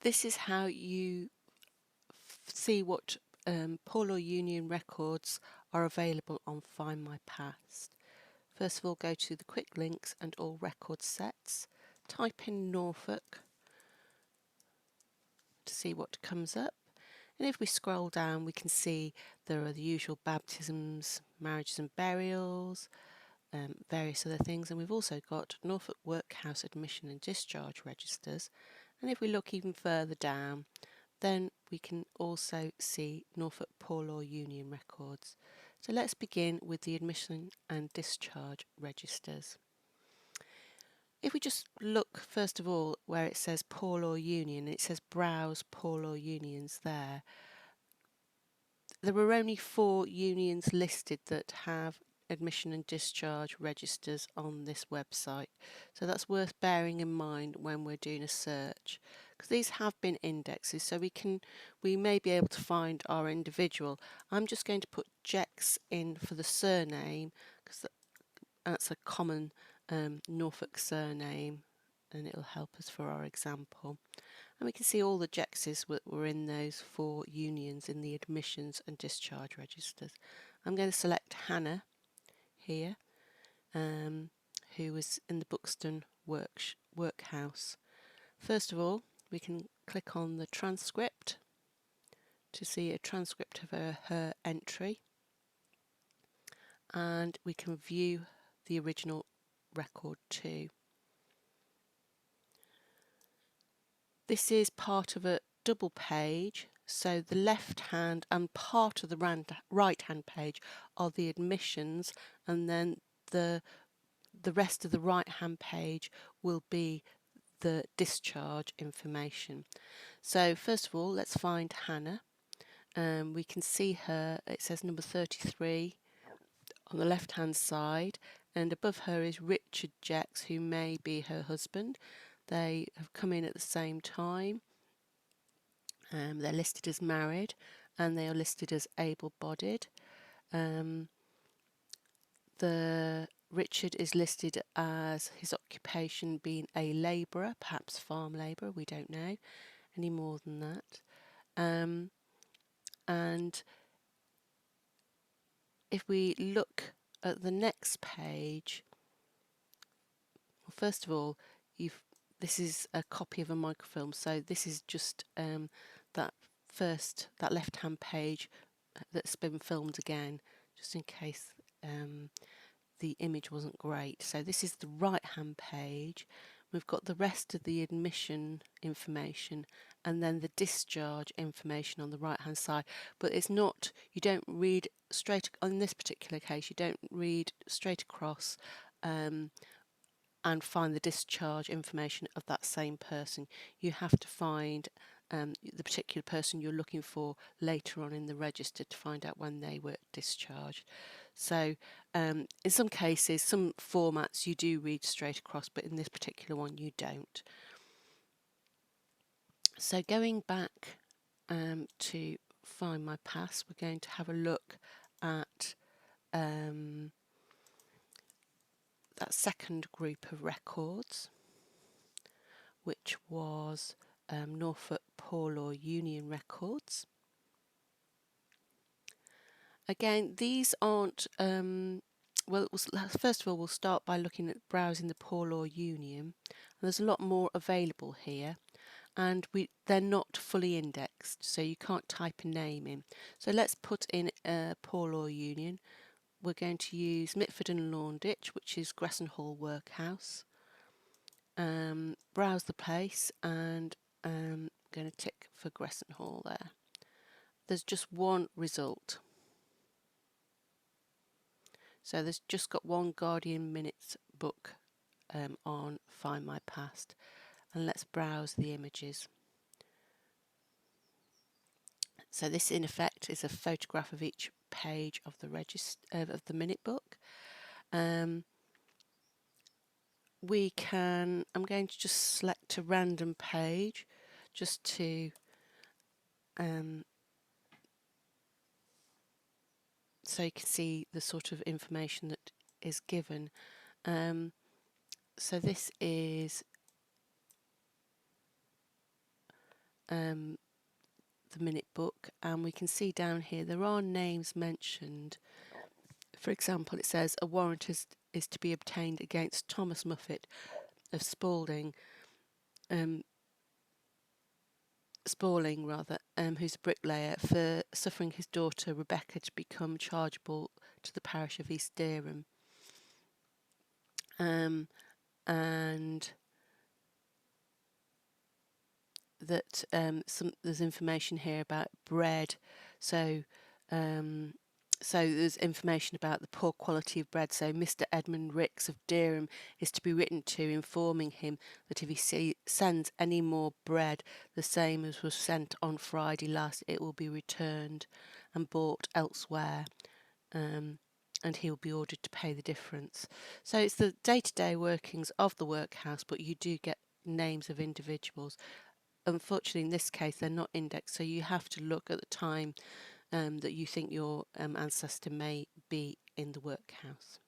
This is how you see what poor law union records are available on FindMyPast. First of all, go to the quick links and all record sets. Type in Norfolk to see what comes up. And if we scroll down, we can see there are the usual baptisms, marriages and burials, various other things. And we've also got Norfolk Workhouse Admission and Discharge Registers. And if we look even further down, then we can also see Norfolk Poor Law Union records. So let's begin with the admission and discharge registers. If we just look first of all where it says Poor Law Union, it says browse Poor Law Unions there. There are only 4 unions listed that have admission and discharge registers on this website, so that's worth bearing in mind when we're doing a search, because these have been indexes, so we may be able to find our individual. I'm just going to put Jex in for the surname because that's a common Norfolk surname, and it'll help us for our example. And we can see all the Jexes were in those 4 unions in the admissions and discharge registers. I'm going to select Hannah here, who was in the Buxton workhouse. First of all, we can click on the transcript to see a transcript of her entry, and we can view the original record too. This is part of a double page, so the left hand and part of the right hand page are the admissions, and then the rest of the right hand page will be the discharge information. So first of all, let's find Hannah. We can see her, it says number 33 on the left hand side, and above her is Richard Jex, who may be her husband. They have come in at the same time. They're listed as married, and they are listed as able-bodied. The Richard is listed as his occupation being a labourer, perhaps farm labourer, we don't know any more than that. And if we look at the next page, well, first of all, this is a copy of a microfilm, so this is just that left hand page that's been filmed again, just in case the image wasn't great. So this is the right hand page. We've got the rest of the admission information and then the discharge information on the right hand side, but it's not, you don't read straight on this particular case, you don't read straight across and find the discharge information of that same person. You have to find the particular person you're looking for later on in the register to find out when they were discharged. So in some cases, some formats you do read straight across, but in this particular one you don't. So going back to FindMyPast, we're going to have a look at that second group of records, which was Norfolk Poor Law Union records. Again, these aren't, well, first of all, we'll start by looking at browsing the Poor Law Union. And there's a lot more available here, and they're not fully indexed, so you can't type a name in. So let's put in a Poor Law Union. We're going to use Mitford and Launditch, which is Gresson Hall Workhouse. Browse the place, and I'm going to tick for Gresson Hall there. There's just one result. So there's just got one Guardian Minutes book on FindMyPast, and let's browse the images. So this in effect is a photograph of each page of the of the minute book. We can, I'm going to just select a random page just to so you can see the sort of information that is given. So this is the minute book, and we can see down here there are names mentioned. For example, it says a warrant is to be obtained against Thomas Muffet of Spalding, Spalling rather, who's a bricklayer, for suffering his daughter Rebecca to become chargeable to the parish of East Dereham. And that there's information here about bread. So there's information about the poor quality of bread. So Mr. Edmund Ricks of Dereham is to be written to, informing him that if he sends any more bread, the same as was sent on Friday last, it will be returned and bought elsewhere. And he will be ordered to pay the difference. So it's the day-to-day workings of the workhouse, but you do get names of individuals. Unfortunately, in this case, they're not indexed, so you have to look at the time that you think your ancestor may be in the workhouse.